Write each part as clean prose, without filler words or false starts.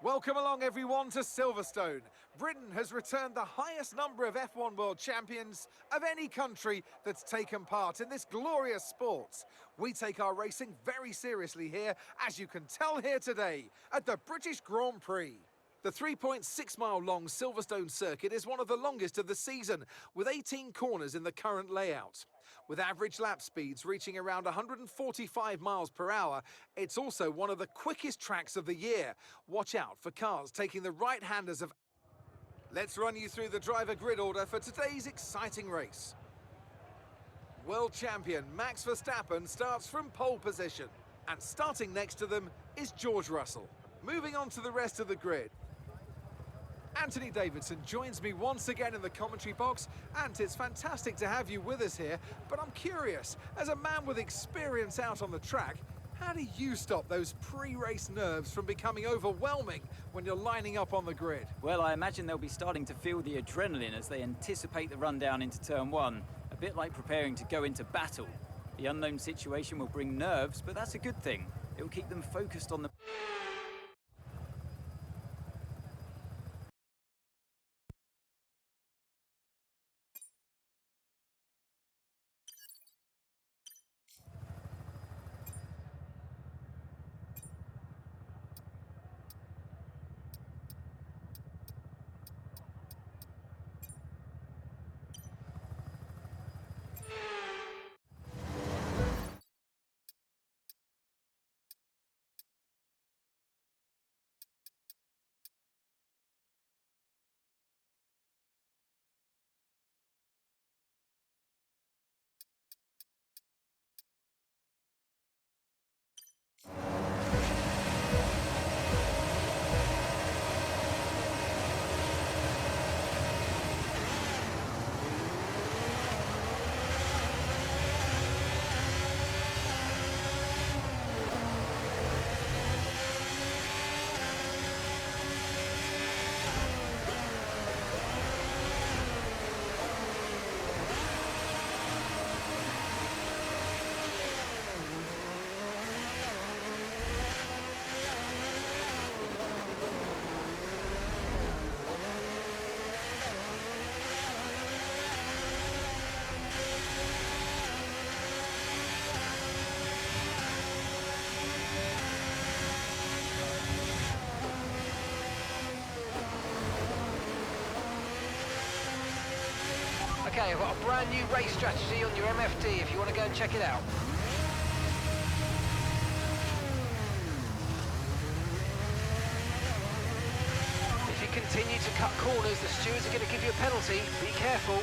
Welcome along everyone to Silverstone. Britain has returned the highest number of F1 World Champions of any country that's taken part in this glorious sport. We take our racing very seriously here, as you can tell here today, at the British Grand Prix. The 3.6-mile long Silverstone circuit is one of the longest of the season, with 18 corners in the current layout. With average lap speeds reaching around 145 miles per hour, it's also one of the quickest tracks of the year. Watch out for cars taking the right-handers of... Let's run you through the driver grid order for today's exciting race. World champion Max Verstappen starts from pole position, and starting next to them is George Russell. Moving on to the rest of the grid, Anthony Davidson joins me once again in the commentary box. Ant, it's fantastic to have you with us here, but I'm curious, as a man with experience out on the track, how do you stop those pre-race nerves from becoming overwhelming when you're lining up on the grid? Well, I imagine they'll be starting to feel the adrenaline as they anticipate the rundown into turn one, a bit like preparing to go into battle. The unknown situation will bring nerves, but that's a good thing. It will keep them focused on the... Okay, I've got a brand new race strategy on your MFD if you want to go and check it out. If you continue to cut corners, the stewards are going to give you a penalty. Be careful.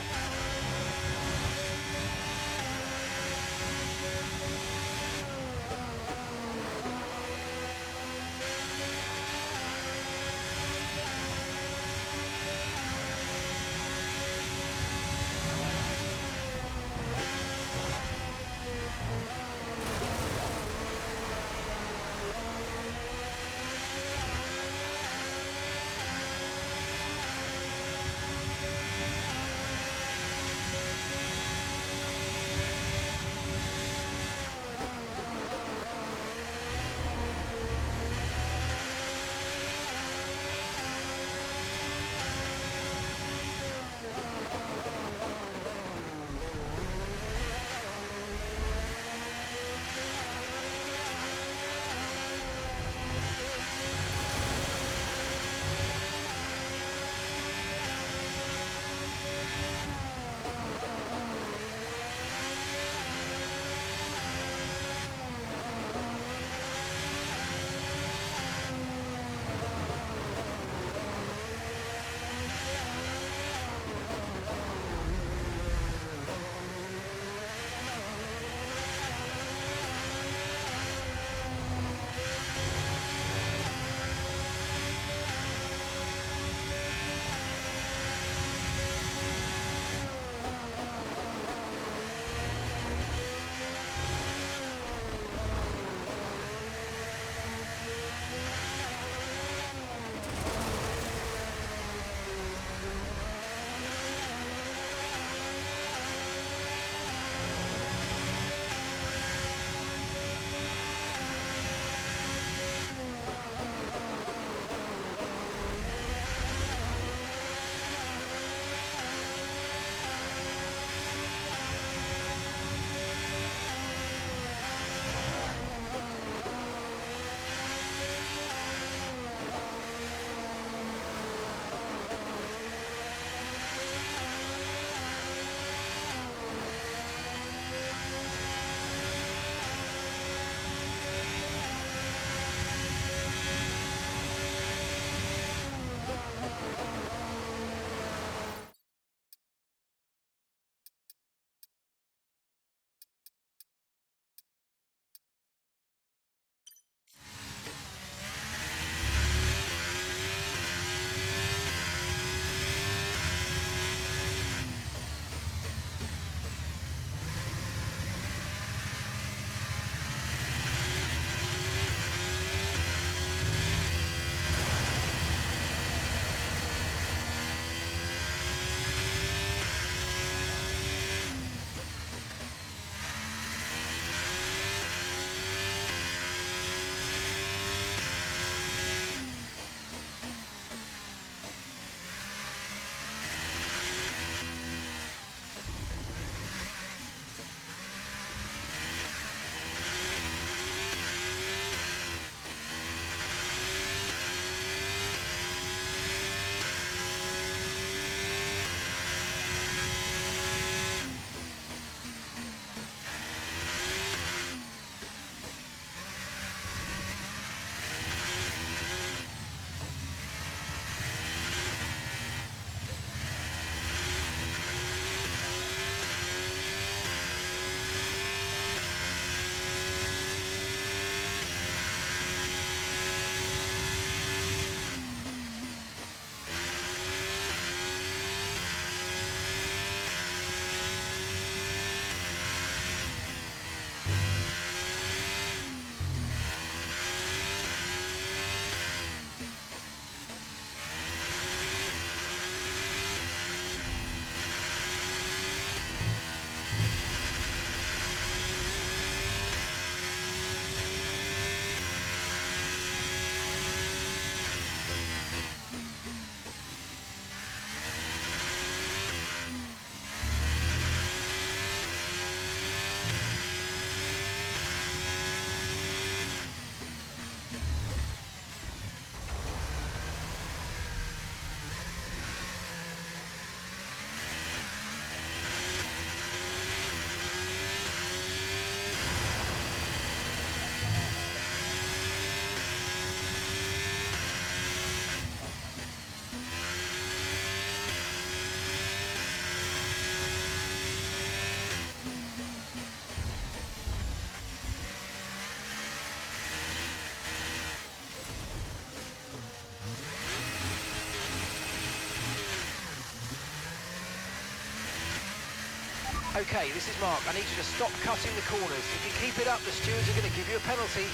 Okay, this is Mark. I need you to stop cutting the corners. If you keep it up, the stewards are going to give you a penalty.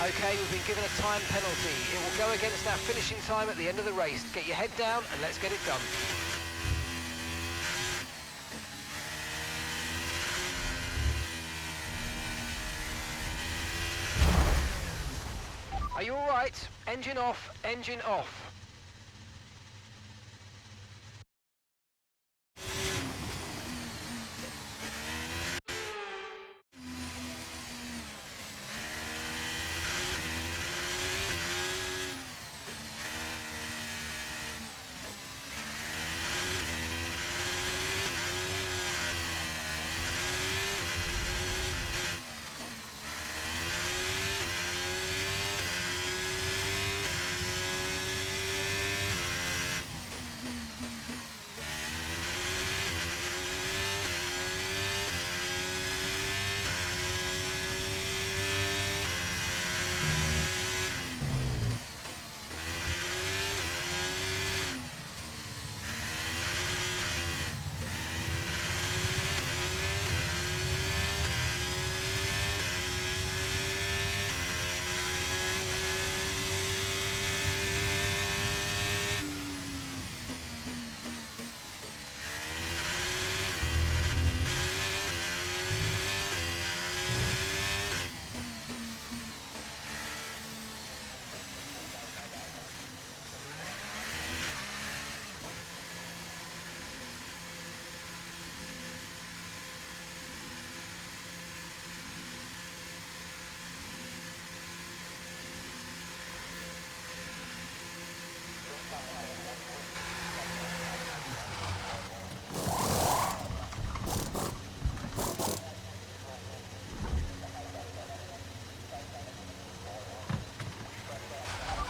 Okay, we've been given a time penalty. It will go against our finishing time at the end of the race. Get your head down and let's get it done. Are you all right? Engine off, engine off.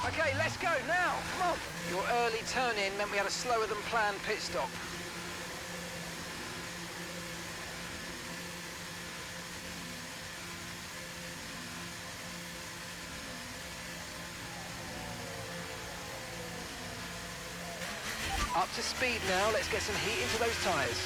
Okay, let's go now. Come on. Your early turn-in meant we had a slower than planned pit stop. Up to speed now. Let's get some heat into those tyres.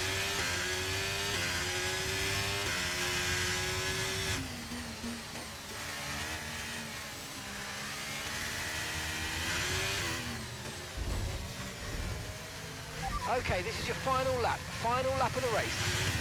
Okay, this is your final lap of the race.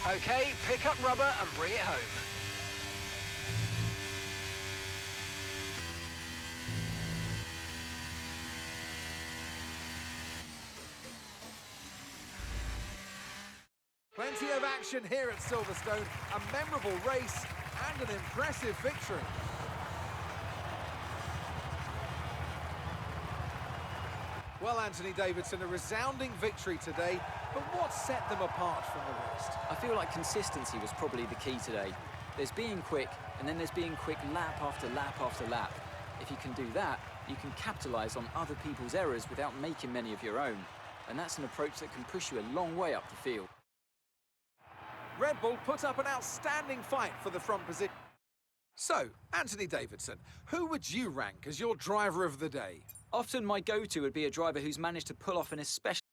Okay, pick up rubber and bring it home. Plenty of action here at Silverstone, a memorable race and an impressive victory. Well, Anthony Davidson, a resounding victory today, but what set them apart from the rest? I feel like consistency was probably the key today. There's being quick, and then there's being quick lap after lap after lap. If you can do that, you can capitalise on other people's errors without making many of your own. And that's an approach that can push you a long way up the field. Red Bull put up an outstanding fight for the front position. So, Anthony Davidson, who would you rank as your driver of the day? Often my go-to would be a driver who's managed to pull off an especially